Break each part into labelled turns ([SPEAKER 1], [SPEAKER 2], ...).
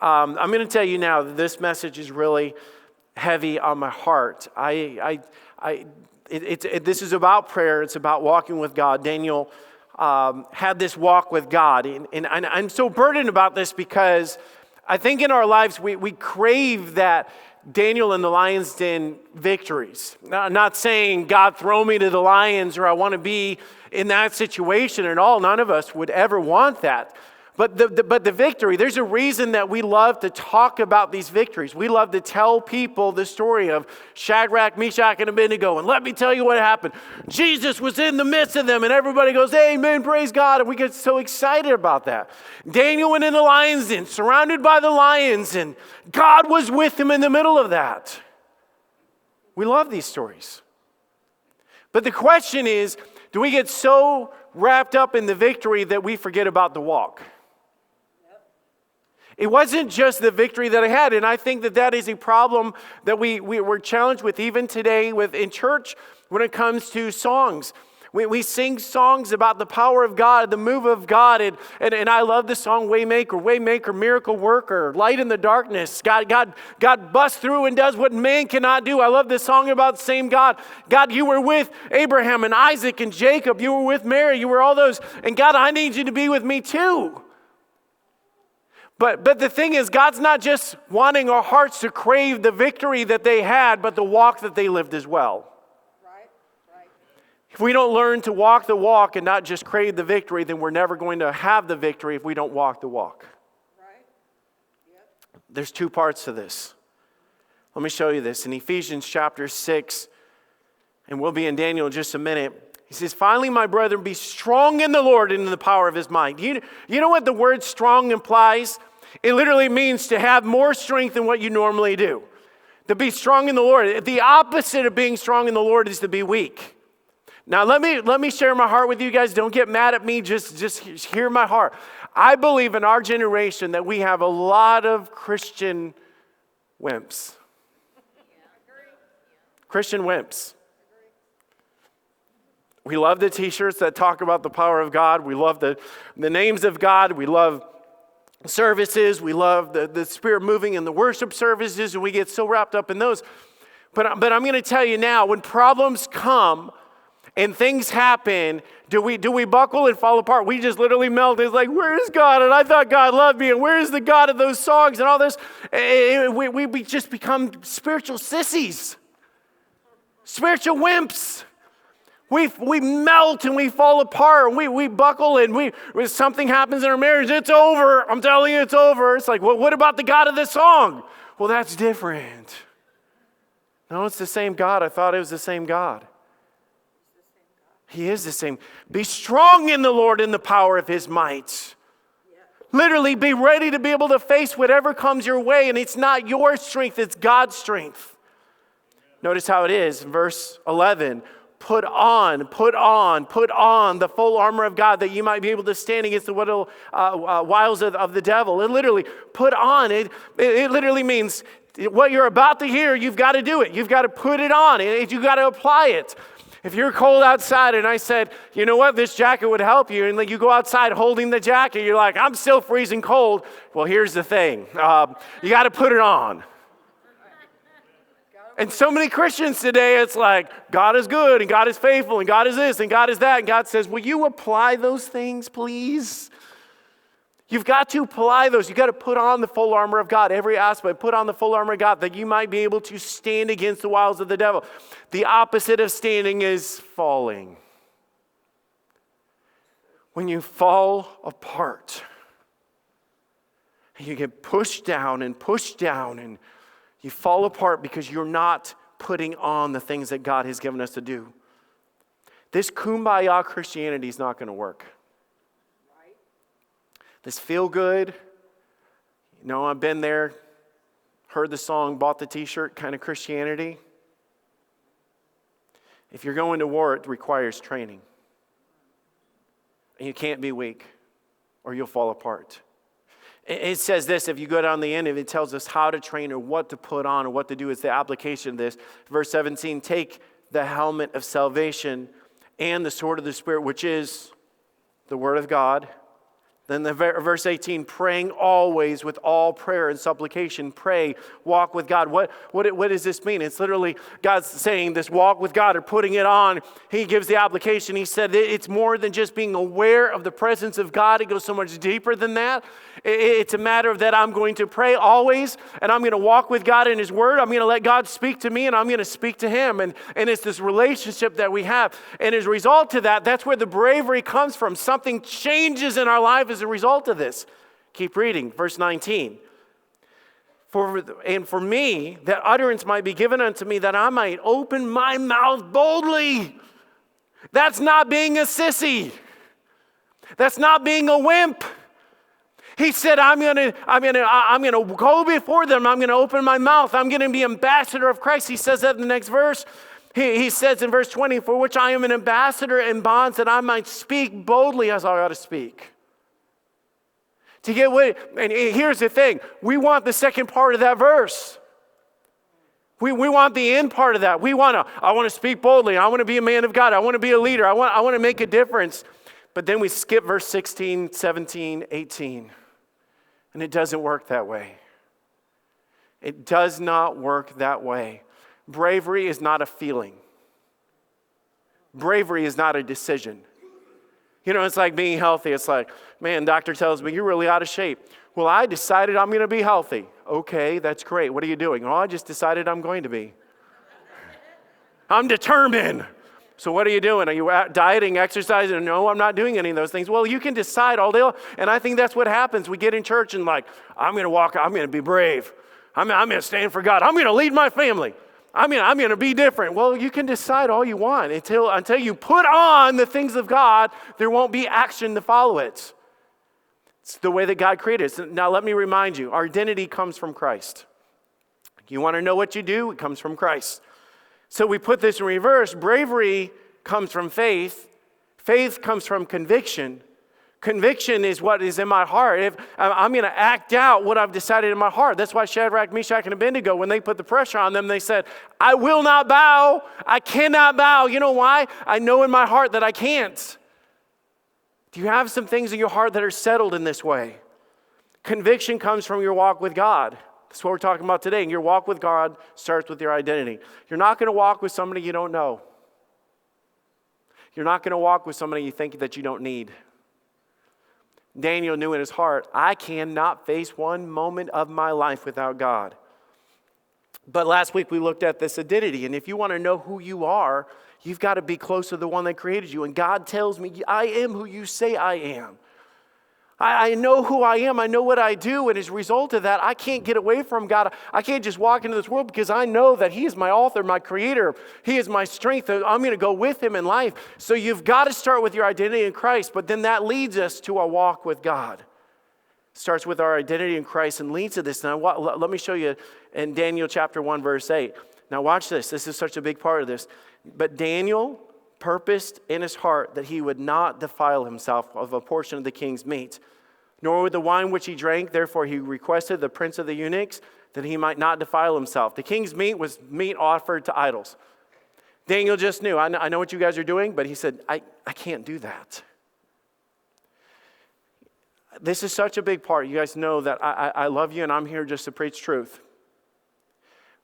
[SPEAKER 1] I'm going to tell you now that this message is really heavy on my heart. This is about prayer. It's about walking with God. Daniel had this walk with God. And I'm so burdened about this because I think in our lives we crave that Daniel in the lion's den victories. Not saying, God, throw me to the lions, or I want to be in that situation at all. None of us would ever want that. But the victory, there's a reason that we love to talk about these victories. We love to tell people the story of Shadrach, Meshach, and Abednego. And let me tell you what happened. Jesus was in the midst of them, and everybody goes, amen, praise God. And we get so excited about that. Daniel went in the lion's den, surrounded by the lions, and God was with him in the middle of that. We love these stories. But the question is, do we get so wrapped up in the victory that we forget about the walk? It wasn't just the victory that I had, and I think that is a problem that we're challenged with even today in church when it comes to songs. We sing songs about the power of God, the move of God, and I love the song Waymaker, Miracle Worker, Light in the Darkness. God busts through and does what man cannot do. I love this song about the same God. God, you were with Abraham and Isaac and Jacob. You were with Mary. You were all those. And God, I need you to be with me too. But the thing is, God's not just wanting our hearts to crave the victory that they had, but the walk that they lived as well. Right. If we don't learn to walk the walk and not just crave the victory, then we're never going to have the victory if we don't walk the walk. Right. Yep. There's two parts to this. Let me show you this. In Ephesians chapter 6, and we'll be in Daniel in just a minute, he says, finally, my brethren, be strong in the Lord and in the power of his might. You know what the word strong implies? It literally means to have more strength than what you normally do. To be strong in the Lord. The opposite of being strong in the Lord is to be weak. Now, let me share my heart with you guys. Don't get mad at me. Just hear my heart. I believe in our generation that we have a lot of Christian wimps. Christian wimps. We love the t-shirts that talk about the power of God. We love the names of God. We love services. We love the Spirit moving in the worship services, and we get so wrapped up in those. But I'm going to tell you now, when problems come and things happen, do we buckle and fall apart? We just literally melt. It's like, where is God? And I thought God loved me. And where is the God of those songs and all this? We just become spiritual sissies, spiritual wimps. We melt and we fall apart. We buckle and when something happens in our marriage, it's over. I'm telling you, it's over. It's like, well, what about the God of this song? Well, that's different. No, it's the same God. I thought it was the same God. He is the same. Be strong in the Lord in the power of his might. Literally, be ready to be able to face whatever comes your way. And it's not your strength, it's God's strength. Notice how it is in verse 11. Put on the full armor of God that you might be able to stand against the wiles of the devil. It literally, put on. It literally means what you're about to hear, you've got to do it. You've got to put it on. You've got to apply it. If you're cold outside and I said, you know what, this jacket would help you, and you go outside holding the jacket, you're like, I'm still freezing cold. Well, here's the thing. You got to put it on. And so many Christians today, it's like, God is good, and God is faithful, and God is this, and God is that. And God says, will you apply those things, please? You've got to apply those. You've got to put on the full armor of God, every aspect. Put on the full armor of God that you might be able to stand against the wiles of the devil. The opposite of standing is falling. When you fall apart, you get pushed down, and you fall apart because you're not putting on the things that God has given us to do. This kumbaya Christianity is not going to work. Right? This feel good, I've been there, heard the song, bought the t-shirt kind of Christianity. If you're going to war, it requires training. And you can't be weak or you'll fall apart. It says this, if you go down the end of it, it tells us how to train or what to put on or what to do. It's the application of this. Verse 17, take the helmet of salvation and the sword of the Spirit, which is the Word of God. Then verse 18, praying always with all prayer and supplication. Pray, walk with God. What does this mean? It's literally God's saying this walk with God or putting it on. He gives the application. He said it's more than just being aware of the presence of God. It goes so much deeper than that. It's a matter of that I'm going to pray always, and I'm going to walk with God in His Word. I'm going to let God speak to me, and I'm going to speak to Him. And it's this relationship that we have. And as a result to that, that's where the bravery comes from. Something changes in our life as a result of this. Keep reading, verse 19. For me, that utterance might be given unto me, that I might open my mouth boldly. That's not being a sissy. That's not being a wimp. He said, I'm gonna go before them. I'm gonna open my mouth. I'm gonna be ambassador of Christ. He says that in the next verse. He says in verse 20, for which I am an ambassador in bonds, that I might speak boldly as I ought to speak. To get what, and here's the thing, we want the second part of that verse. We want the end part of that. I want to speak boldly. I want to be a man of God. I want to be a leader. I want to make a difference. But then we skip verse 16, 17, 18. And it doesn't work that way. It does not work that way. Bravery is not a feeling. Bravery is not a decision. You know, it's like being healthy. It's like, man, doctor tells me, you're really out of shape. Well, I decided I'm going to be healthy. Okay, that's great. What are you doing? Well, I just decided I'm going to be. I'm determined. So what are you doing? Are you dieting, exercising? No, I'm not doing any of those things. Well, you can decide all day long. And I think that's what happens. We get in church and like, I'm going to walk, I'm going to be brave. I'm going to stand for God. I'm going to lead my family. I'm going to be different. Well, you can decide all you want. Until you put on the things of God, there won't be action to follow it. It's the way that God created it. Now, let me remind you, our identity comes from Christ. You want to know what you do? It comes from Christ. So we put this in reverse. Bravery comes from faith. Faith comes from conviction. Conviction is what is in my heart. If I'm going to act out what I've decided in my heart. That's why Shadrach, Meshach, and Abednego, when they put the pressure on them, they said, I will not bow. I cannot bow. You know why? I know in my heart that I can't. Do you have some things in your heart that are settled in this way? Conviction comes from your walk with God. That's what we're talking about today. And your walk with God starts with your identity. You're not going to walk with somebody you don't know. You're not going to walk with somebody you think that you don't need. Daniel knew in his heart, I cannot face one moment of my life without God. But last week we looked at this identity. And if you want to know who you are, you've got to be close to the one that created you. And God tells me, I am who you say I am. I know who I am. I know what I do. And as a result of that, I can't get away from God. I can't just walk into this world because I know that He is my author, my creator. He is my strength. I'm going to go with Him in life. So you've got to start with your identity in Christ. But then that leads us to our walk with God. Starts with our identity in Christ and leads to this. Now, let me show you in Daniel chapter 1, verse 8. Now watch this. This is such a big part of this. But Daniel purposed in his heart that he would not defile himself of a portion of the king's meat, nor with the wine which he drank. Therefore he requested the prince of the eunuchs that he might not defile himself. The king's meat was meat offered to idols. Daniel just knew, I know what you guys are doing, but he said, I can't do that. This is such a big part. You guys know that I love you and I'm here just to preach truth.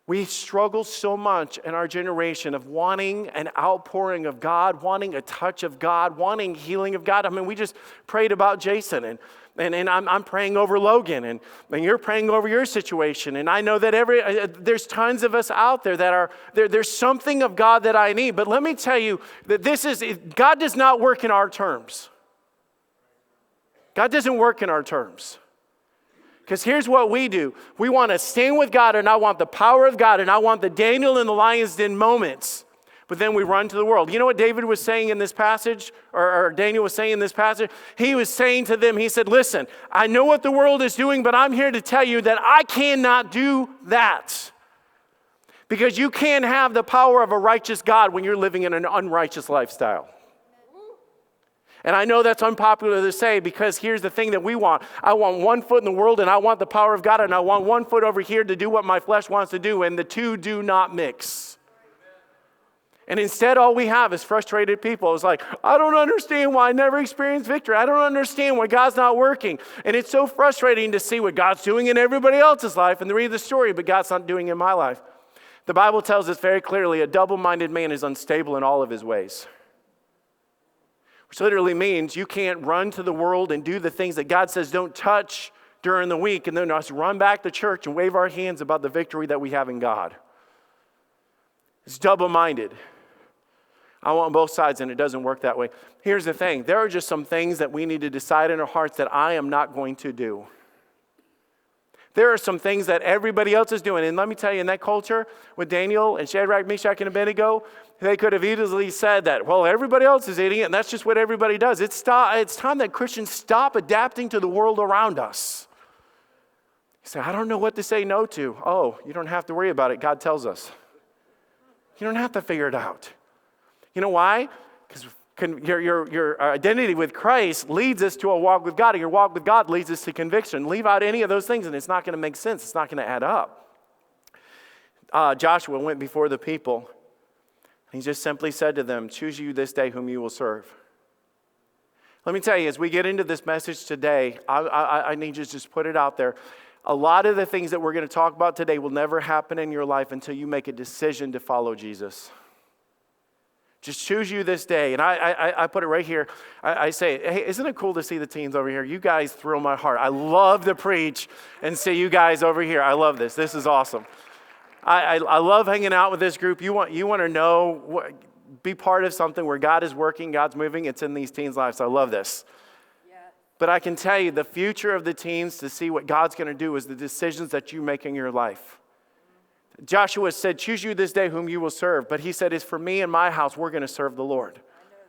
[SPEAKER 1] We struggle so much in our generation of wanting an outpouring of God, wanting a touch of God, wanting healing of God. I mean, we just prayed about Jason, and I'm praying over Logan, and you're praying over your situation. And I know that there's tons of us out there that are, there's something of God that I need. But let me tell you that God does not work in our terms. God doesn't work in our terms. Because here's what we do. We want to stand with God, and I want the power of God, and I want the Daniel in the lion's den moments. But then we run to the world. You know what David was saying in this passage, or Daniel was saying in this passage? He was saying to them, he said, listen, I know what the world is doing, but I'm here to tell you that I cannot do that. Because you can't have the power of a righteous God when you're living in an unrighteous lifestyle. And I know that's unpopular to say, because here's the thing that we want. I want one foot in the world, and I want the power of God, and I want one foot over here to do what my flesh wants to do, and the two do not mix. And instead, all we have is frustrated people. It's like, I don't understand why I never experienced victory. I don't understand why God's not working. And it's so frustrating to see what God's doing in everybody else's life and to read the story, but God's not doing it in my life. The Bible tells us very clearly, a double-minded man is unstable in all of his ways. Which literally means you can't run to the world and do the things that God says don't touch during the week and then us run back to church and wave our hands about the victory that we have in God. It's double-minded. I want both sides, and it doesn't work that way. Here's the thing. There are just some things that we need to decide in our hearts that I am not going to do. There are some things that everybody else is doing. And let me tell you, in that culture with Daniel and Shadrach, Meshach, and Abednego, they could have easily said that, well, everybody else is eating it, and that's just what everybody does. It's time that Christians stop adapting to the world around us. You say, I don't know what to say no to. Oh, you don't have to worry about it. God tells us. You don't have to figure it out. You know why? Because your identity with Christ leads us to a walk with God, and your walk with God leads us to conviction. Leave out any of those things, and it's not going to make sense. It's not going to add up. Joshua went before the people. He just simply said to them, choose you this day whom you will serve. Let me tell you, as we get into this message today, I need you to just put it out there. A lot of the things that we're going to talk about today will never happen in your life until you make a decision to follow Jesus. Just choose you this day. And I put it right here. I say, hey, isn't it cool to see the teens over here? You guys thrill my heart. I love to preach and see you guys over here. I love this. This is awesome. I love hanging out with this group. You want to know, be part of something where God is working, God's moving. It's in these teens' lives. I love this. Yeah. But I can tell you, the future of the teens to see what God's going to do is the decisions that you make in your life. Joshua said, choose you this day whom you will serve. But he said, it's for me and my house, we're going to serve the Lord. I know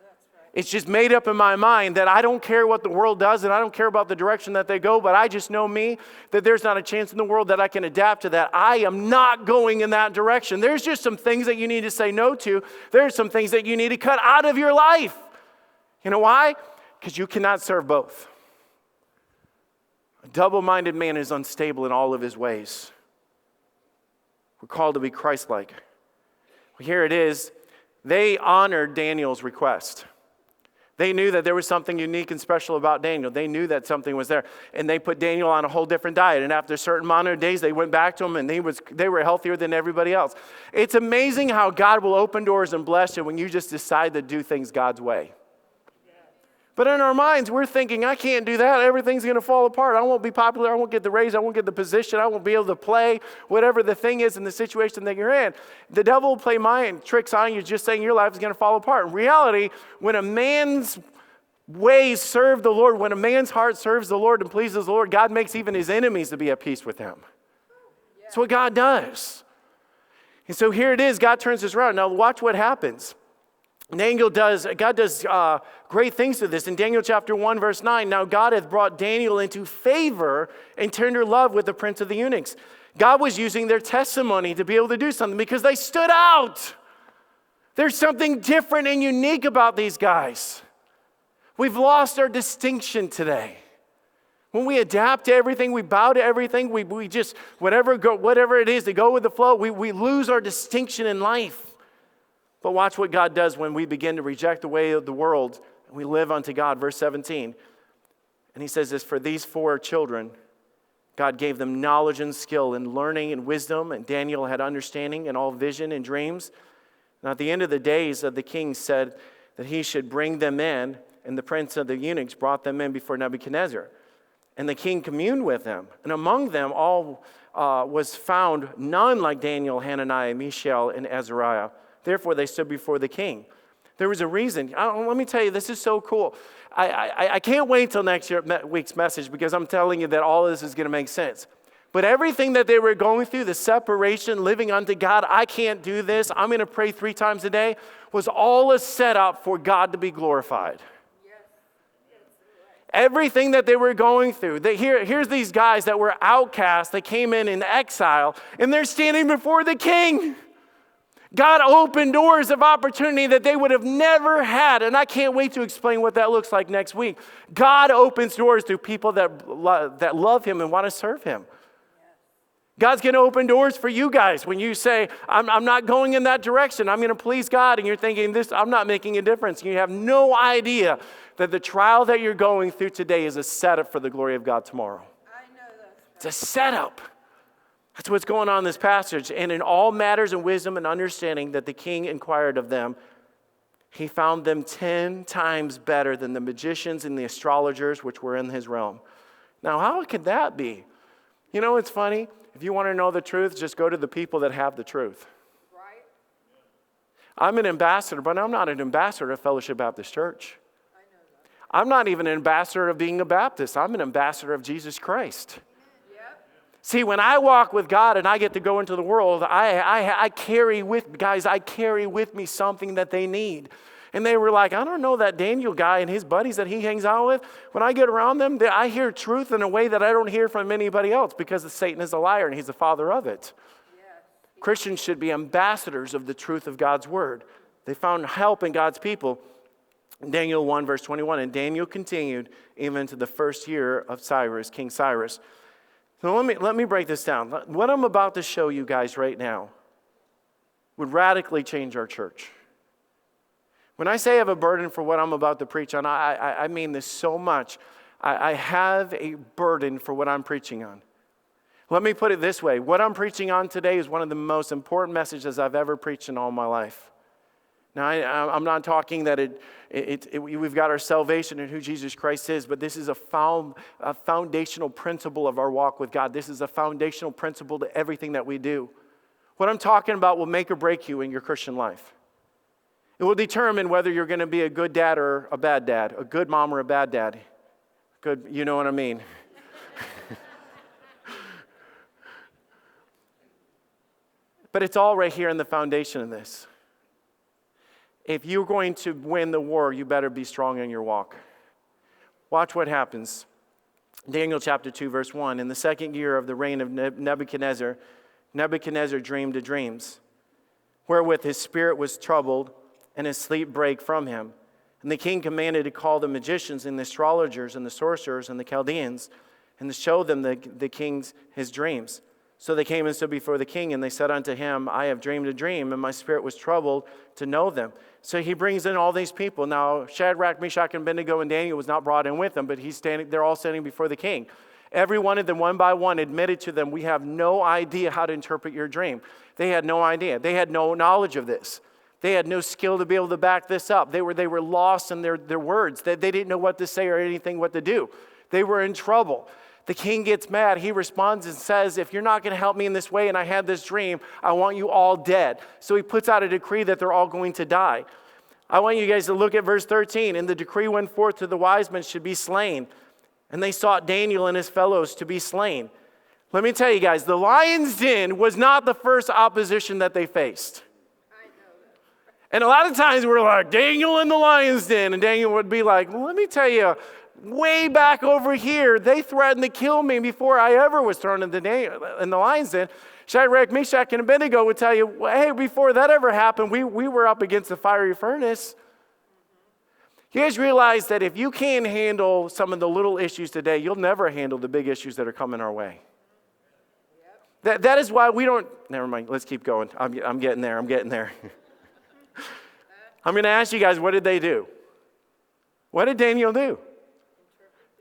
[SPEAKER 1] that's right. It's just made up in my mind that I don't care what the world does and I don't care about the direction that they go, but I just know me, that there's not a chance in the world that I can adapt to that. I am not going in that direction. There's just some things that you need to say no to. There's some things that you need to cut out of your life. You know why? Because you cannot serve both. A double-minded man is unstable in all of his ways. We're called to be Christ-like. Well, here it is. They honored Daniel's request. They knew that there was something unique and special about Daniel. They knew that something was there. And they put Daniel on a whole different diet. And after a certain amount of days, they went back to him, and they were healthier than everybody else. It's amazing how God will open doors and bless you when you just decide to do things God's way. But in our minds, we're thinking, I can't do that. Everything's going to fall apart. I won't be popular. I won't get the raise. I won't get the position. I won't be able to play whatever the thing is in the situation that you're in. The devil will play mind tricks on you just saying your life is going to fall apart. In reality, when a man's ways serve the Lord, when a man's heart serves the Lord and pleases the Lord, God makes even his enemies to be at peace with him. That's what God does. And so here it is. God turns this around. Now watch what happens. God does great things to this. In Daniel chapter 1, verse 9, now God hath brought Daniel into favor and tender love with the prince of the eunuchs. God was using their testimony to be able to do something because they stood out. There's something different and unique about these guys. We've lost our distinction today. When we adapt to everything, we bow to everything, we just, whatever it is, to go with the flow, we lose our distinction in life. But watch what God does when we begin to reject the way of the world and we live unto God. Verse 17. And he says this, for these 4 children, God gave them knowledge and skill and learning and wisdom. And Daniel had understanding and all vision and dreams. And at the end of the days of the king said that he should bring them in. And the prince of the eunuchs brought them in before Nebuchadnezzar. And the king communed with them. And among them all was found none like Daniel, Hananiah, Mishael, and Azariah. Therefore, they stood before the king. There was a reason. Let me tell you, this is so cool. I can't wait till next week's message because I'm telling you that all of this is going to make sense. But everything that they were going through, the separation, living unto God, I can't do this, I'm going to pray 3 times a day, was all a setup for God to be glorified. Everything that they were going through. Here's these guys that were outcasts. They came in exile, and they're standing before the king. God opened doors of opportunity that they would have never had. And I can't wait to explain what that looks like next week. God opens doors to people that love him and want to serve him. God's going to open doors for you guys when you say, I'm not going in that direction. I'm going to please God. And you're thinking, I'm not making a difference. You have no idea that the trial that you're going through today is a setup for the glory of God tomorrow.
[SPEAKER 2] I know that.
[SPEAKER 1] It's a setup. That's what's going on in this passage. And in all matters and wisdom and understanding that the king inquired of them, he found them 10 times better than the magicians and the astrologers which were in his realm. Now, how could that be? You know, it's funny. If you want to know the truth, just go to the people that have the truth.
[SPEAKER 2] Right?
[SPEAKER 1] I'm an ambassador, but I'm not an ambassador of Fellowship Baptist Church.
[SPEAKER 2] I know that.
[SPEAKER 1] I'm not even an ambassador of being a Baptist. I'm an ambassador of Jesus Christ.
[SPEAKER 2] Yep.
[SPEAKER 1] See, when I walk with God and I get to go into the world, I carry with me something that they need. And they were like, I don't know that Daniel guy and his buddies that he hangs out with. When I get around them, I hear truth in a way that I don't hear from anybody else because Satan is a liar and he's the father of it.
[SPEAKER 2] Yes.
[SPEAKER 1] Christians should be ambassadors of the truth of God's word. They found help in God's people. Daniel 1, verse 21, and Daniel continued even to the first year of Cyrus, King Cyrus. So let me break this down. What I'm about to show you guys right now would radically change our church. When I say I have a burden for what I'm about to preach on, I mean this so much. I have a burden for what I'm preaching on. Let me put it this way. What I'm preaching on today is one of the most important messages I've ever preached in all my life. Now, I'm not talking that we've got our salvation and who Jesus Christ is, but this is a foundational principle of our walk with God. This is a foundational principle to everything that we do. What I'm talking about will make or break you in your Christian life. It will determine whether you're going to be a good dad or a bad dad, a good mom or a bad dad. Good, you know what I mean. But it's all right here in the foundation of this. If you're going to win the war, you better be strong in your walk. Watch what happens. Daniel chapter 2, verse 1. In the second year of the reign of Nebuchadnezzar, Nebuchadnezzar dreamed dreams, wherewith his spirit was troubled, and his sleep brake from him. And the king commanded to call the magicians and the astrologers and the sorcerers and the Chaldeans, and to show them the king's his dreams. So they came and stood before the king, and they said unto him, I have dreamed a dream, and my spirit was troubled to know them. So he brings in all these people. Now Shadrach, Meshach, and Abednego and Daniel was not brought in with them, but they're all standing before the king. Every one of them, one by one, admitted to them, we have no idea how to interpret your dream. They had no idea. They had no knowledge of this. They had no skill to be able to back this up. They were lost in their words. They didn't know what to say or anything what to do. They were in trouble. The king gets mad. He responds and says, if you're not going to help me in this way and I had this dream, I want you all dead. So he puts out a decree that they're all going to die. I want you guys to look at verse 13. And the decree went forth to the wise men should be slain. And they sought Daniel and his fellows to be slain. Let me tell you guys, the lion's den was not the first opposition that they faced. And a lot of times we're like, Daniel in the lion's den. And Daniel would be like, well, let me tell you, way back over here, they threatened to kill me before I ever was thrown in the lion's den. Shadrach, Meshach, and Abednego would tell you, well, hey, before that ever happened, we were up against the fiery furnace. You guys realize that if you can't handle some of the little issues today, you'll never handle the big issues that are coming our way. That is why we don't, never mind, let's keep going. I'm getting there. I'm going to ask you guys, what did they do? What did Daniel do?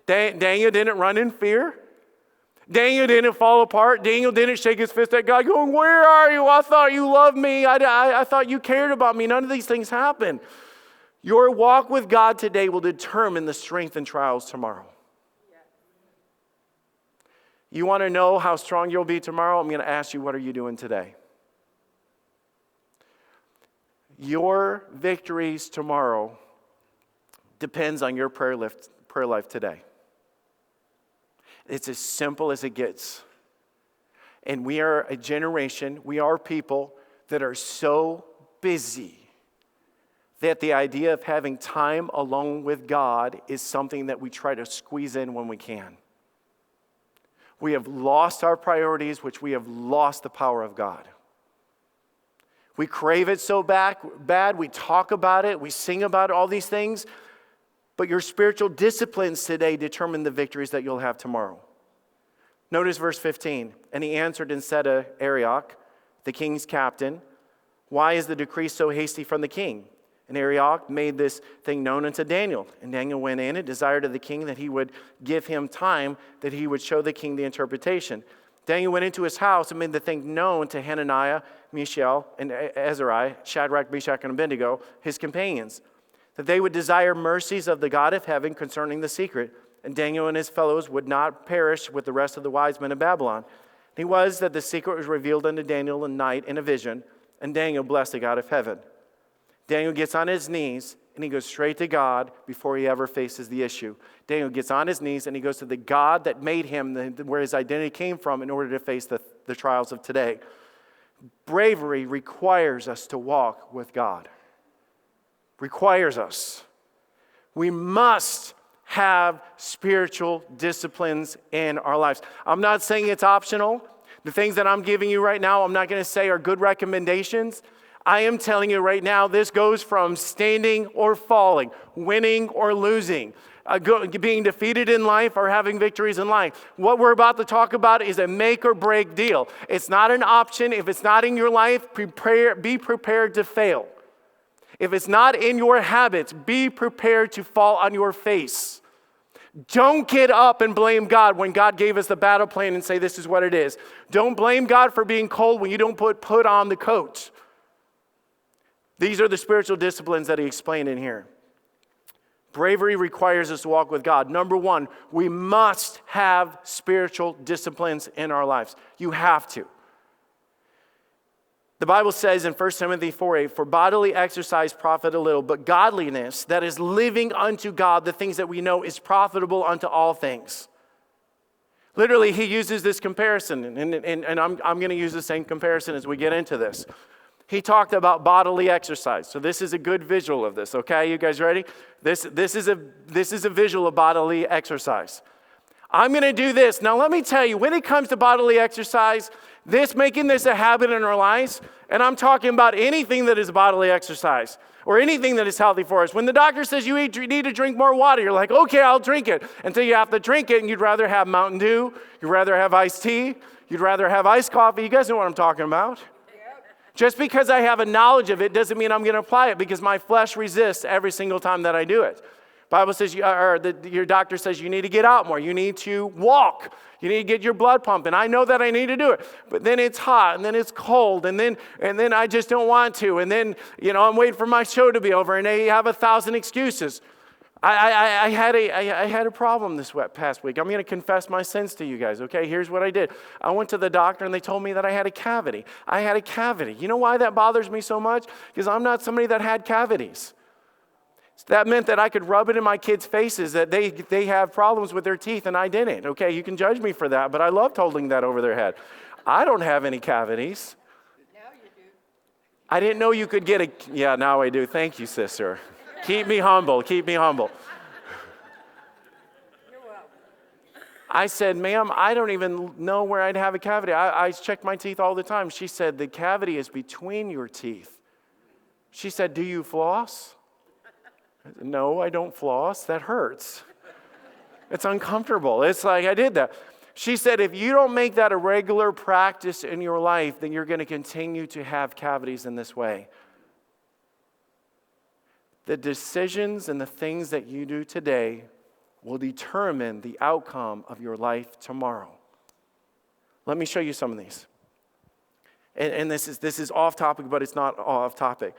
[SPEAKER 1] Daniel didn't run in fear. Daniel didn't fall apart. Daniel didn't shake his fist at God going, where are you? I thought you loved me. I thought you cared about me. None of these things happened. Your walk with God today will determine the strength and trials tomorrow. You want to know how strong you'll be tomorrow? I'm going to ask you, what are you doing today? Your victories tomorrow depends on your prayer life today. It's as simple as it gets. And we are a generation, we are people that are so busy that the idea of having time alone with God is something that we try to squeeze in when we can. We have lost our priorities, which we have lost the power of God. We crave it so bad, we talk about it, we sing about all these things, but your spiritual disciplines today determine the victories that you'll have tomorrow. Notice verse 15. And he answered and said to Arioch, the king's captain, why is the decree so hasty from the king? And Arioch made this thing known unto Daniel. And Daniel went in and desired of the king that he would give him time, that he would show the king the interpretation. Daniel went into his house and made the thing known to Hananiah, Mishael, and Azariah, Shadrach, Meshach, and Abednego, his companions, that they would desire mercies of the God of heaven concerning the secret. And Daniel and his fellows would not perish with the rest of the wise men of Babylon. And it was that the secret was revealed unto Daniel in night in a vision, and Daniel blessed the God of heaven. Daniel gets on his knees, and he goes straight to God before he ever faces the issue. Daniel gets on his knees, and he goes to the God that made him, where his identity came from, in order to face the trials of today. Bravery requires us to walk with God. Requires us. We must have spiritual disciplines in our lives. I'm not saying it's optional. The things that I'm giving you right now, I'm not going to say are good recommendations. I am telling you right now, this goes from standing or falling, winning or losing, being defeated in life or having victories in life. What we're about to talk about is a make or break deal. It's not an option. If it's not in your life, be prepared to fail. If it's not in your habits, be prepared to fall on your face. Don't get up and blame God when God gave us the battle plan and say this is what it is. Don't blame God for being cold when you don't put on the coat. These are the spiritual disciplines that he explained in here. Bravery requires us to walk with God. Number one, we must have spiritual disciplines in our lives. You have to. The Bible says in 1 Timothy 4:8, for bodily exercise profit a little, but godliness, that is living unto God, the things that we know, is profitable unto all things. Literally, he uses this comparison, and I'm going to use the same comparison as we get into this. He talked about bodily exercise. So this is a good visual of this, okay? You guys ready? This is a visual of bodily exercise. I'm going to do this. Now, let me tell you, when it comes to bodily exercise, making this a habit in our lives, and I'm talking about anything that is bodily exercise or anything that is healthy for us. When the doctor says you need to drink more water, you're like, okay, I'll drink it. Until you have to drink it, and you'd rather have Mountain Dew, you'd rather have iced tea, you'd rather have iced coffee. You guys know what I'm talking about. Just because I have a knowledge of it doesn't mean I'm going to apply it, because my flesh resists every single time that I do it. Bible says, your doctor says you need to get out more. You need to walk. You need to get your blood pumping. I know that I need to do it. But then it's hot, and then it's cold, and then I just don't want to. And then, I'm waiting for my show to be over, and they have 1,000 excuses. I had a problem this past week. I'm going to confess my sins to you guys, okay? Here's what I did. I went to the doctor, and they told me that I had a cavity. I had a cavity. You know why that bothers me so much? Because I'm not somebody that had cavities. That meant that I could rub it in my kids' faces that they have problems with their teeth and I didn't. Okay, you can judge me for that, but I loved holding that over their head. I don't have any cavities.
[SPEAKER 2] Now you do.
[SPEAKER 1] I didn't know you could get yeah, now I do. Thank you, sister. Keep me humble. Keep me humble.
[SPEAKER 2] You're welcome.
[SPEAKER 1] I said, ma'am, I don't even know where I'd have a cavity. I check my teeth all the time. She said, the cavity is between your teeth. She said, do you floss? No, I don't floss. That hurts. It's uncomfortable. It's like I did that. She said, if you don't make that a regular practice in your life, then you're going to continue to have cavities in this way. The decisions and the things that you do today will determine the outcome of your life tomorrow. Let me show you some of these. And this is off topic, but it's not off topic.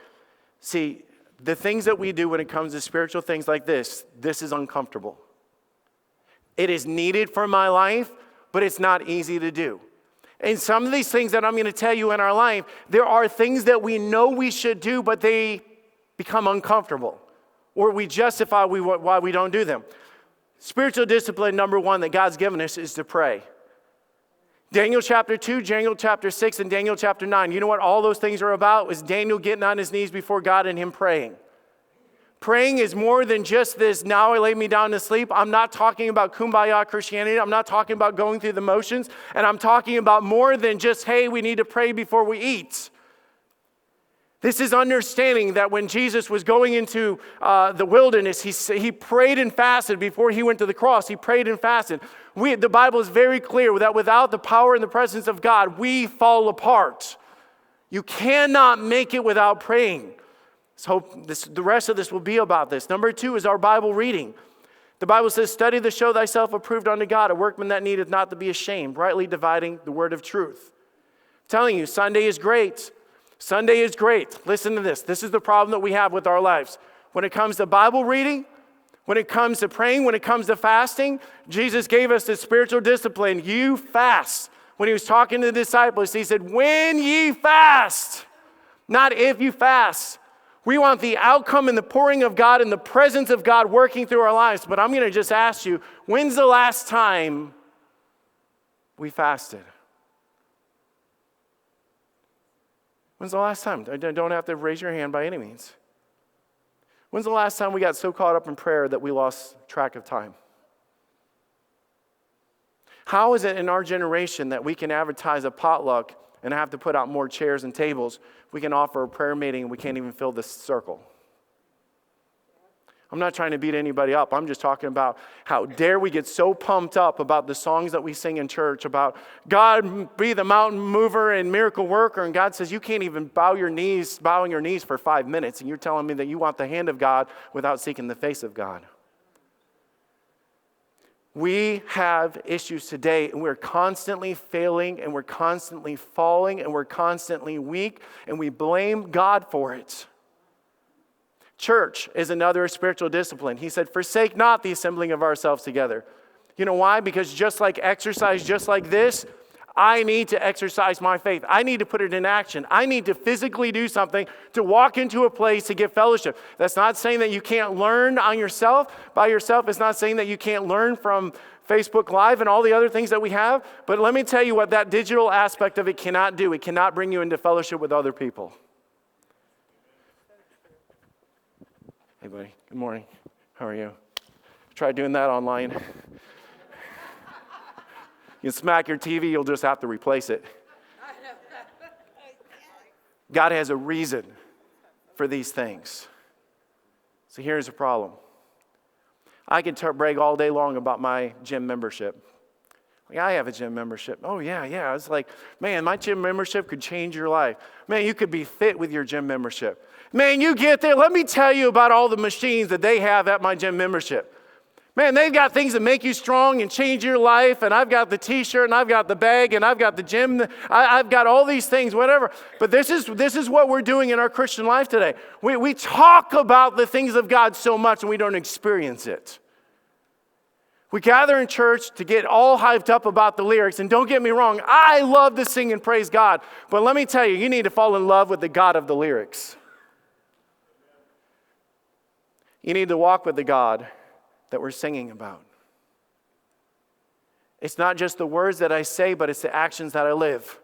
[SPEAKER 1] See, the things that we do when it comes to spiritual things like this is uncomfortable. It is needed for my life, but it's not easy to do. And some of these things that I'm going to tell you in our life, there are things that we know we should do, but they become uncomfortable, or we justify why we don't do them. Spiritual discipline number one that God's given us is to pray. Daniel chapter 2, Daniel chapter 6, and Daniel chapter 9. You know what all those things are about? Is Daniel getting on his knees before God and him praying. Praying is more than just this, now I lay me down to sleep. I'm not talking about kumbaya Christianity. I'm not talking about going through the motions. And I'm talking about more than just, hey, we need to pray before we eat. This is understanding that when Jesus was going into the wilderness, he prayed and fasted before he went to the cross. He prayed and fasted. The Bible is very clear that without the power and the presence of God, we fall apart. You cannot make it without praying. So the rest of this will be about this. Number 2 is our Bible reading. The Bible says, study to show thyself approved unto God, a workman that needeth not to be ashamed, rightly dividing the word of truth. I'm telling you, Sunday is great. Sunday is great. Listen to this. This is the problem that we have with our lives. When it comes to Bible reading, when it comes to praying, when it comes to fasting, Jesus gave us this spiritual discipline. You fast. When he was talking to the disciples, he said, when ye fast, not if you fast. We want the outcome and the pouring of God and the presence of God working through our lives. But I'm going to just ask you, when's the last time we fasted? When's the last time? Don't have to raise your hand by any means. When's the last time we got so caught up in prayer that we lost track of time? How is it in our generation that we can advertise a potluck and have to put out more chairs and tables? We can offer a prayer meeting and we can't even fill this circle. I'm not trying to beat anybody up. I'm just talking about how dare we get so pumped up about the songs that we sing in church about God be the mountain mover and miracle worker. And God says you can't even bowing your knees for 5 minutes. And you're telling me that you want the hand of God without seeking the face of God. We have issues today, and we're constantly failing, and we're constantly falling, and we're constantly weak, and we blame God for it. Church is another spiritual discipline. He said, forsake not the assembling of ourselves together. You know why? Because just like exercise, just like this, I need to exercise my faith. I need to put it in action. I need to physically do something to walk into a place to get fellowship. That's not saying that you can't learn by yourself. It's not saying that you can't learn from Facebook Live and all the other things that we have. But let me tell you what that digital aspect of it cannot do. It cannot bring you into fellowship with other people. Hey, buddy. Good morning. How are you? Try doing that online. You smack your TV, you'll just have to replace it. God has a reason for these things. So here's the problem. I can brag all day long about my gym membership. Like, I have a gym membership. Oh, yeah. It's like, man, my gym membership could change your life. Man, you could be fit with your gym membership. Man, you get there. Let me tell you about all the machines that they have at my gym membership. Man, they've got things that make you strong and change your life. And I've got the t-shirt and I've got the bag and I've got the gym. I've got all these things, whatever. But this is what we're doing in our Christian life today. We talk about the things of God so much and we don't experience it. We gather in church to get all hyped up about the lyrics. And don't get me wrong, I love to sing and praise God. But let me tell you, you need to fall in love with the God of the lyrics. You need to walk with the God that we're singing about. It's not just the words that I say, but it's the actions that I live.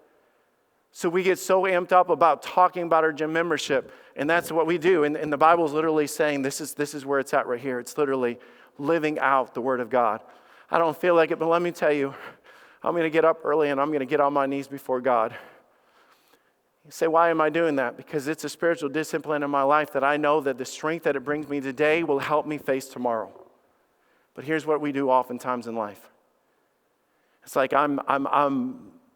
[SPEAKER 1] So we get so amped up about talking about our gym membership, and that's what we do. And the Bible is literally saying this is where it's at right here. It's literally living out the Word of God. I don't feel like it, but let me tell you, I'm going to get up early and I'm going to get on my knees before God. You say, why am I doing that? Because it's a spiritual discipline in my life that I know that the strength that it brings me today will help me face tomorrow. But here's what we do oftentimes in life. It's like I'm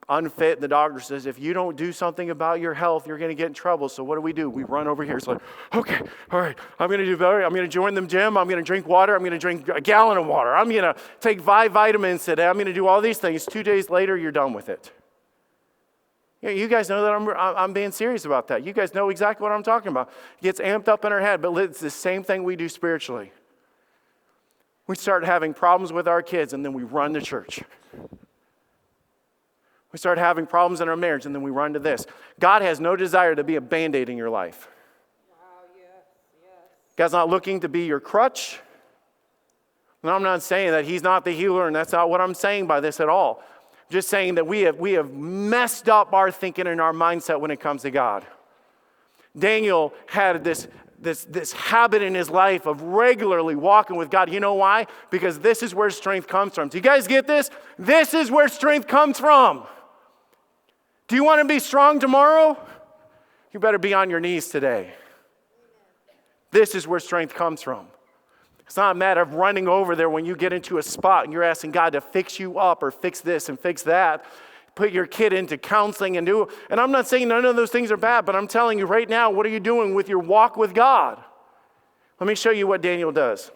[SPEAKER 1] unfit, and the doctor says, if you don't do something about your health, you're going to get in trouble. So what do? We run over here. It's like, okay, all right, I'm going to do better. I'm going to join the gym. I'm going to drink water. I'm going to drink a gallon of water. I'm going to take 5 vitamins today. I'm going to do all these things. 2 days later, you're done with it. You guys know that I'm being serious about that. You guys know exactly what I'm talking about. It gets amped up in our head, but it's the same thing we do spiritually. We start having problems with our kids, and then we run to church. We start having problems in our marriage, and then we run to this. God has no desire to be a Band-Aid in your life.
[SPEAKER 2] Wow, yes.
[SPEAKER 1] God's not looking to be your crutch. And I'm not saying that He's not the healer, and that's not what I'm saying by this at all. I'm just saying that we have messed up our thinking and our mindset when it comes to God. Daniel had this habit in his life of regularly walking with God. You know why? Because this is where strength comes from. Do you guys get this? This is where strength comes from. Do you want to be strong tomorrow? You better be on your knees today. This is where strength comes from. It's not a matter of running over there when you get into a spot and you're asking God to fix you up or fix this and fix that. Put your kid into counseling and I'm not saying none of those things are bad, but I'm telling you right now, what are you doing with your walk with God? Let me show you what Daniel does.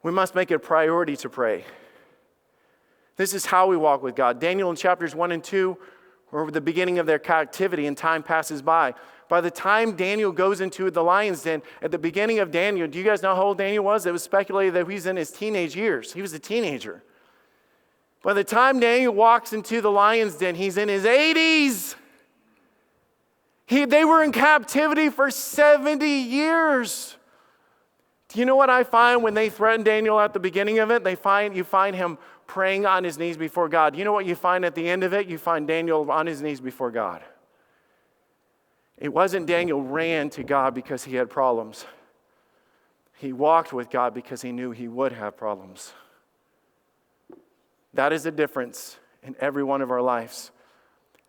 [SPEAKER 1] We must make it a priority to pray. This is how we walk with God. Daniel in chapters 1 and 2 were the beginning of their captivity, and time passes by. By the time Daniel goes into the lion's den, at the beginning of Daniel, do you guys know how old Daniel was? It was speculated that he's in his teenage years. He was a teenager. By the time Daniel walks into the lion's den, he's in his 80s. They were in captivity for 70 years. Do you know what I find when they threaten Daniel at the beginning of it? You find him praying on his knees before God. You know what you find at the end of it? You find Daniel on his knees before God. It wasn't Daniel ran to God because he had problems. He walked with God because he knew he would have problems. That is the difference in every one of our lives.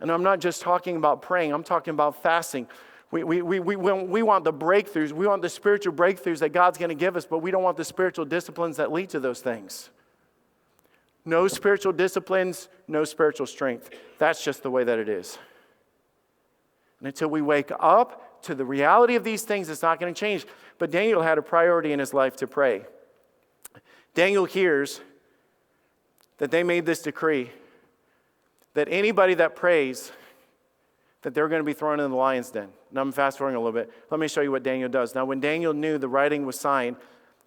[SPEAKER 1] And I'm not just talking about praying. I'm talking about fasting. We want the breakthroughs. We want the spiritual breakthroughs that God's going to give us, but we don't want the spiritual disciplines that lead to those things. No spiritual disciplines, no spiritual strength. That's just the way that it is. And until we wake up to the reality of these things, it's not going to change. But Daniel had a priority in his life to pray. Daniel hears that they made this decree that anybody that prays, that they're going to be thrown in the lion's den. Now I'm fast forwarding a little bit. Let me show you what Daniel does. Now when Daniel knew the writing was signed,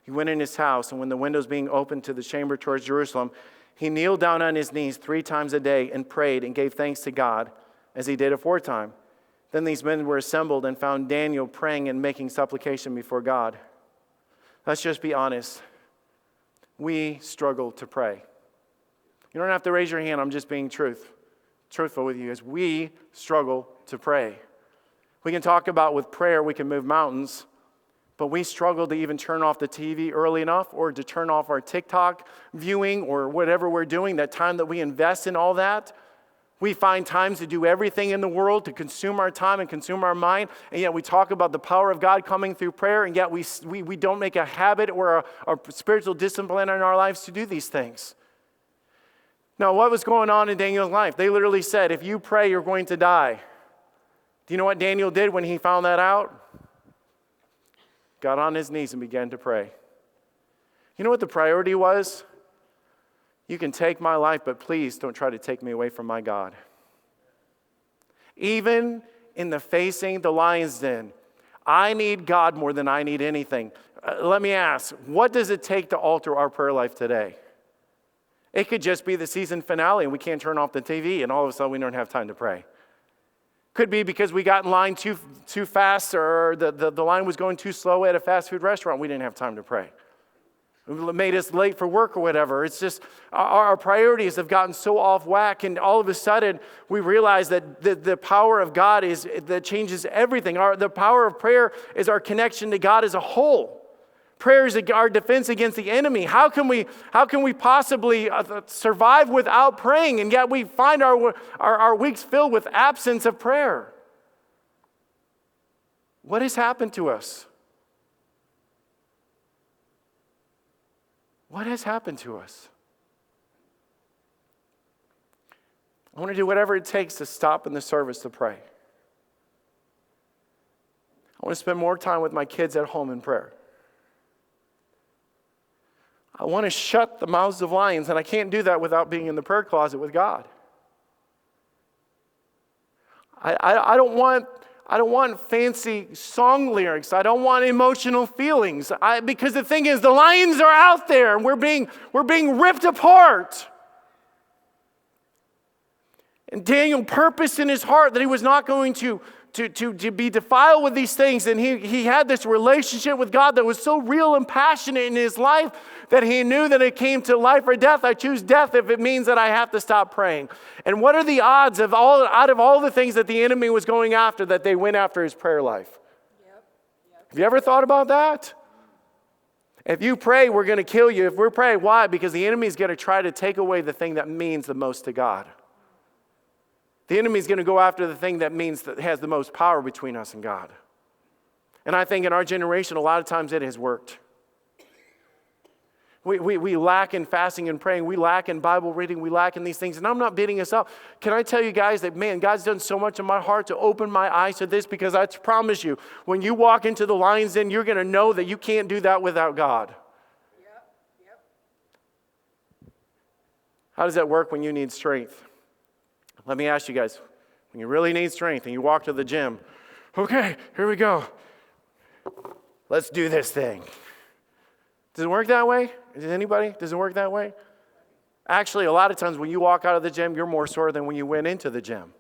[SPEAKER 1] he went in his house, and when the windows being opened to the chamber towards Jerusalem, he kneeled down on his knees 3 times a day and prayed and gave thanks to God as he did aforetime. Then these men were assembled and found Daniel praying and making supplication before God. Let's just be honest. We struggle to pray. You don't have to raise your hand. I'm just being truthful with you, as we struggle to pray. We can talk about with prayer, we can move mountains, but we struggle to even turn off the TV early enough, or to turn off our TikTok viewing, or whatever we're doing, that time that we invest in all that. We find times to do everything in the world, to consume our time and consume our mind, and yet we talk about the power of God coming through prayer, and yet we don't make a habit or a spiritual discipline in our lives to do these things. Now, what was going on in Daniel's life? They literally said, if you pray, you're going to die. Do you know what Daniel did when he found that out? Got on his knees and began to pray. You know what the priority was? You can take my life, but please don't try to take me away from my God. Even in the facing the lion's den, I need God more than I need anything. Let me ask, what does it take to alter our prayer life today? It could just be the season finale and we can't turn off the TV and all of a sudden we don't have time to pray. Could be because we got in line too fast, or the line was going too slow at a fast food restaurant. We didn't have time to pray. It made us late for work or whatever. It's just our priorities have gotten so off whack, and all of a sudden we realize that the power of God that changes everything. The power of prayer is our connection to God as a whole. Prayer is our defense against the enemy. How can we possibly survive without praying? And yet we find our weeks filled with absence of prayer. What has happened to us? What has happened to us? I want to do whatever it takes to stop in the service to pray. I want to spend more time with my kids at home in prayer. I want to shut the mouths of lions, and I can't do that without being in the prayer closet with God. I don't want fancy song lyrics. I don't want emotional feelings. Because the thing is, the lions are out there, and we're being ripped apart. And Daniel purposed in his heart that he was not going to be defiled with these things. And he had this relationship with God that was so real and passionate in his life that he knew that it came to life or death. I choose death if it means that I have to stop praying. And what are the odds out of all the things that the enemy was going after, that they went after his prayer life? Yep. Have you ever thought about that? If you pray, we're going to kill you. If we're praying, why? Because the enemy is going to try to take away the thing that means the most to God. The enemy's going to go after the thing that has the most power between us and God. And I think in our generation, a lot of times it has worked. We lack in fasting and praying. We lack in Bible reading. We lack in these things. And I'm not beating us up. Can I tell you guys that, man, God's done so much in my heart to open my eyes to this, because I promise you, when you walk into the lion's den, you're going to know that you can't do that without God.
[SPEAKER 2] Yep.
[SPEAKER 1] How does that work when you need strength? Let me ask you guys, when you really need strength and you walk to the gym, okay, here we go. Let's do this thing. Does it work that way? Does it work that way? Actually, a lot of times when you walk out of the gym, you're more sore than when you went into the gym.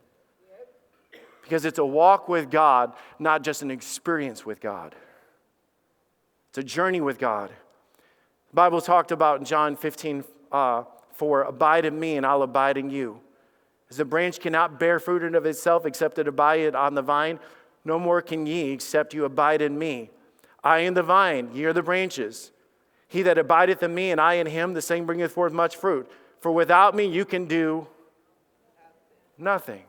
[SPEAKER 1] Because it's a walk with God, not just an experience with God. It's a journey with God. The Bible talked about in John 15:4, abide in me and I'll abide in you. As the branch cannot bear fruit in of itself except it abide on the vine, no more can ye except you abide in me. I am the vine, ye are the branches. He that abideth in me and I in him, the same bringeth forth much fruit. For without me you can do nothing.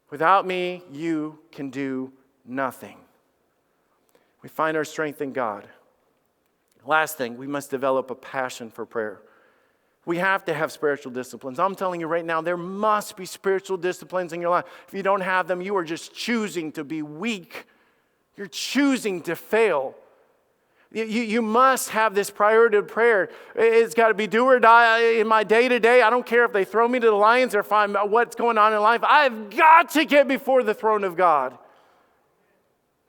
[SPEAKER 1] Without me you can do nothing. We find our strength in God. Last thing, we must develop a passion for prayer. We have to have spiritual disciplines. I'm telling you right now, there must be spiritual disciplines in your life. If you don't have them, you are just choosing to be weak. You're choosing to fail. You must have this priority of prayer. It's got to be do or die in my day-to-day. I don't care if they throw me to the lions or find what's going on in life. I've got to get before the throne of God.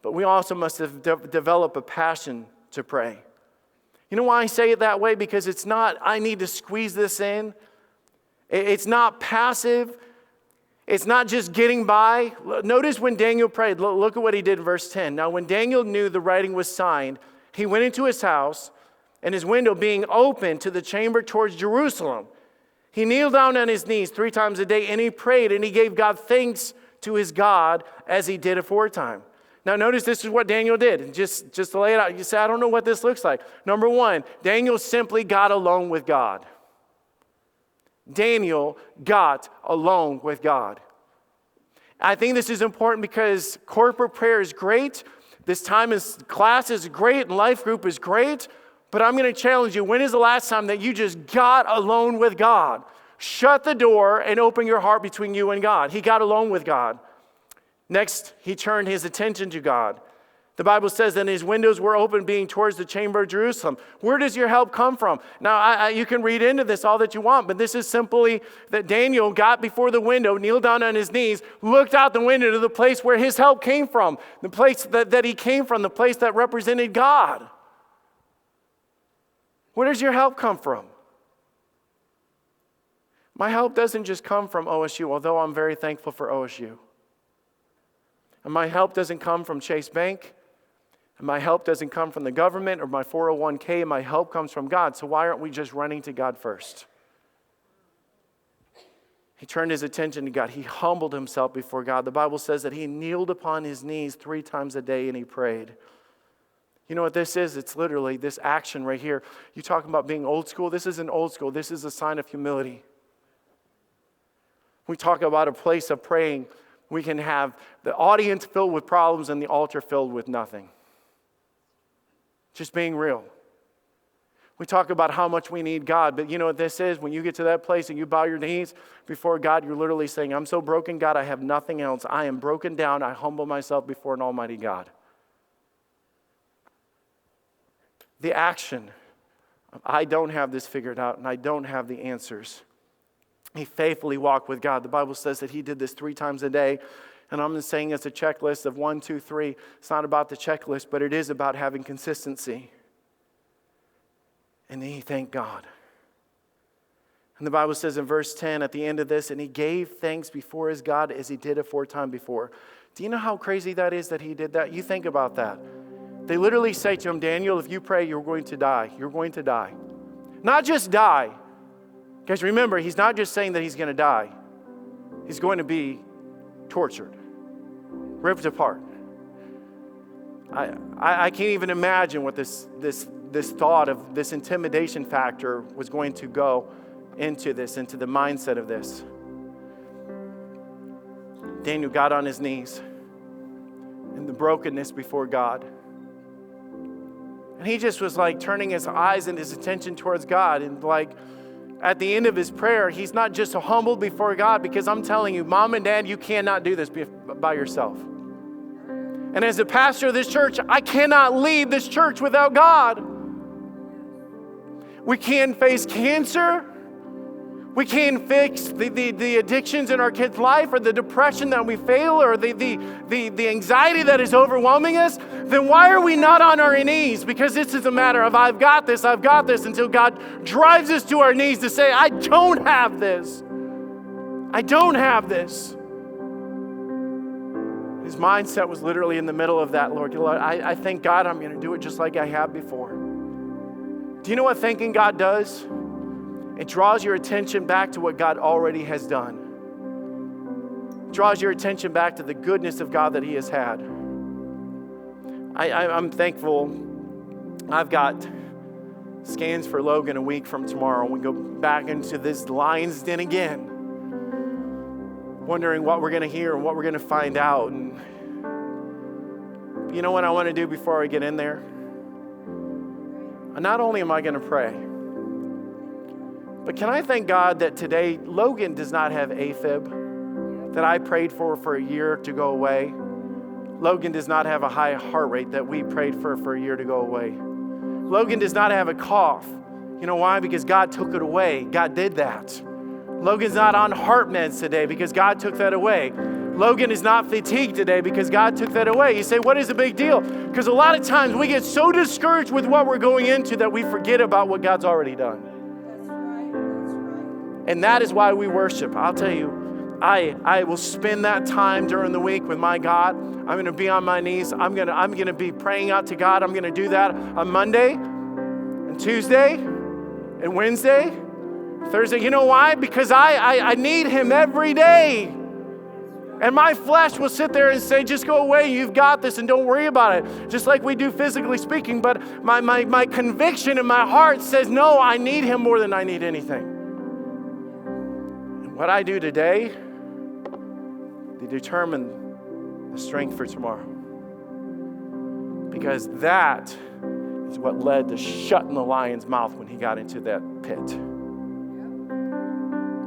[SPEAKER 1] But we also must develop a passion to pray. You know why I say it that way? Because it's not, I need to squeeze this in. It's not passive. It's not just getting by. Notice when Daniel prayed, look at what he did in verse 10. Now when Daniel knew the writing was signed, he went into his house, and his window being open to the chamber towards Jerusalem, he kneeled down on his knees 3 times a day, and he prayed, and he gave God thanks to his God as he did aforetime. Now notice this is what Daniel did. Just to lay it out, you say, I don't know what this looks like. Number 1, Daniel simply got alone with God. Daniel got alone with God. I think this is important because corporate prayer is great. This time in class is great and life group is great. But I'm going to challenge you. When is the last time that you just got alone with God? Shut the door and open your heart between you and God. He got alone with God. Next, he turned his attention to God. The Bible says that his windows were open, being towards the chamber of Jerusalem. Where does your help come from? Now, you can read into this all that you want, but this is simply that Daniel got before the window, kneeled down on his knees, looked out the window to the place where his help came from, the place that he came from, the place that represented God. Where does your help come from? My help doesn't just come from OSU, although I'm very thankful for OSU. And my help doesn't come from Chase Bank. And my help doesn't come from the government or my 401k. My help comes from God. So why aren't we just running to God first? He turned his attention to God. He humbled himself before God. The Bible says that he kneeled upon his knees 3 times a day and he prayed. You know what this is? It's literally this action right here. You talking about being old school? This isn't old school. This is a sign of humility. We talk about a place of praying. We can have the audience filled with problems and the altar filled with nothing. Just being real. We talk about how much we need God, but you know what this is? When you get to that place and you bow your knees before God, you're literally saying, I'm so broken, God, I have nothing else. I am broken down. I humble myself before an almighty God. The action of, I don't have this figured out and I don't have the answers. He faithfully walked with God. The Bible says that he did this 3 times a day. And I'm just saying it's a checklist of 1, 2, 3. It's not about the checklist, but it is about having consistency. And he thanked God. And the Bible says in verse 10 at the end of this, and he gave thanks before his God as he did aforetime before. Do you know how crazy that is that he did that? You think about that. They literally say to him, Daniel, if you pray, you're going to die. You're going to die. Not just die. Because remember, he's not just saying that he's going to die. He's going to be tortured, ripped apart. I can't even imagine what this thought of this intimidation factor was going to go into the mindset of this. Daniel got on his knees in the brokenness before God. And he just was like turning his eyes and his attention towards God. And like at the end of his prayer, he's not just humbled before God, because I'm telling you, Mom and Dad, you cannot do this by yourself. And as a pastor of this church, I cannot lead this church without God. We can't face cancer. We can't fix the addictions in our kids' life, or the depression that we feel, or the anxiety that is overwhelming us. Then why are we not on our knees? Because this is a matter of I've got this, until God drives us to our knees to say, I don't have this. I don't have this. His mindset was literally in the middle of that, Lord, I thank God I'm going to do it just like I have before. Do you know what thanking God does? It draws your attention back to what God already has done. It draws your attention back to the goodness of God that He has had. I'm thankful. I've got scans for Logan a week from tomorrow. We go back into this lion's den again, wondering what we're going to hear and what we're going to find out. And you know what I want to do before I get in there? Not only am I going to pray, but can I thank God that today Logan does not have AFib that I prayed for a year to go away. Logan does not have a high heart rate that we prayed for a year to go away. Logan does not have a cough. You know why? Because God took it away. God did that. Logan's not on heart meds today because God took that away. Logan is not fatigued today because God took that away. You say, what is the big deal? Because a lot of times we get so discouraged with what we're going into that we forget about what God's already done. And that is why we worship. I'll tell you, I will spend that time during the week with my God. I'm going to be on my knees. I'm going to be praying out to God. I'm going to do that on Monday and Tuesday and Wednesday, Thursday. You know why? Because I need Him every day. And my flesh will sit there and say, just go away, you've got this, and don't worry about it. Just like we do physically speaking. But my conviction in my heart says, no, I need Him more than I need anything. What I do today, they determine the strength for tomorrow. Because that is what led to shutting the lion's mouth when he got into that pit.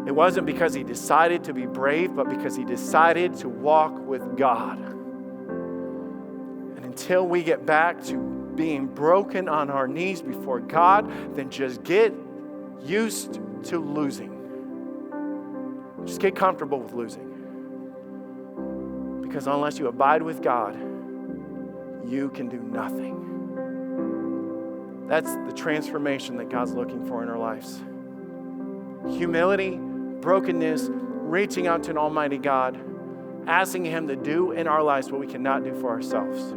[SPEAKER 1] It wasn't because he decided to be brave, but because he decided to walk with God. And until we get back to being broken on our knees before God, then just get used to losing. Just get comfortable with losing. Because unless you abide with God, you can do nothing. That's the transformation that God's looking for in our lives. Humility, brokenness, reaching out to an almighty God, asking Him to do in our lives what we cannot do for ourselves.